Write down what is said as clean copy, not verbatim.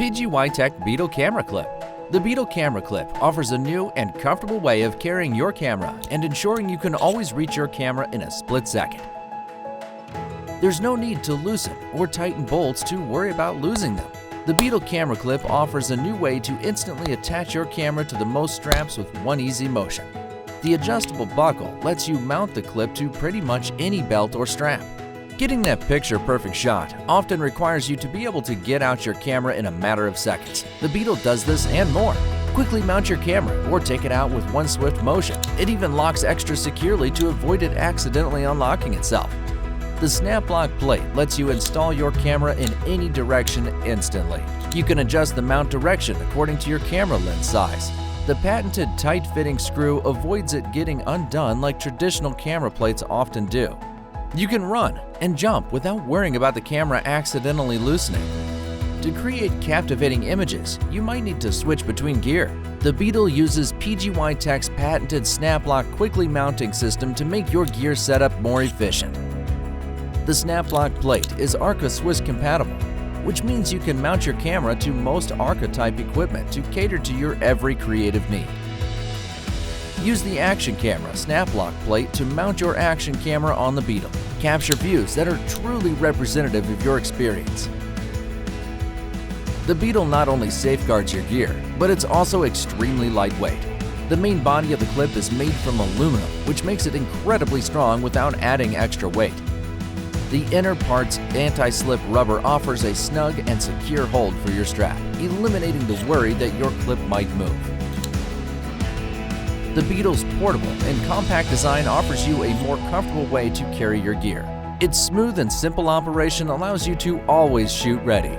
PGYTECH Beetle Camera Clip. The Beetle Camera Clip offers a new and comfortable way of carrying your camera and ensuring you can always reach your camera in a split second. There's no need to loosen or tighten bolts to worry about losing them. The Beetle Camera Clip offers a new way to instantly attach your camera to the most straps with one easy motion. The adjustable buckle lets you mount the clip to pretty much any belt or strap. Getting that picture-perfect shot often requires you to be able to get out your camera in a matter of seconds. The Beetle does this and more. Quickly mount your camera or take it out with one swift motion. It even locks extra securely to avoid it accidentally unlocking itself. The SnapLock plate lets you install your camera in any direction instantly. You can adjust the mount direction according to your camera lens size. The patented tight-fitting screw avoids it getting undone like traditional camera plates often do. You can run and jump without worrying about the camera accidentally loosening. To create captivating images, you might need to switch between gear. The Beetle uses PGYTECH's patented SnapLock quickly mounting system to make your gear setup more efficient. The SnapLock plate is Arca-Swiss compatible, which means you can mount your camera to most Arca-type equipment to cater to your every creative need. Use the Action Camera SnapLock plate to mount your action camera on the Beetle. Capture views that are truly representative of your experience. The Beetle not only safeguards your gear, but it's also extremely lightweight. The main body of the clip is made from aluminum, which makes it incredibly strong without adding extra weight. The inner part's anti-slip rubber offers a snug and secure hold for your strap, eliminating the worry that your clip might move. The Beetle's portable and compact design offers you a more comfortable way to carry your gear. Its smooth and simple operation allows you to always shoot ready.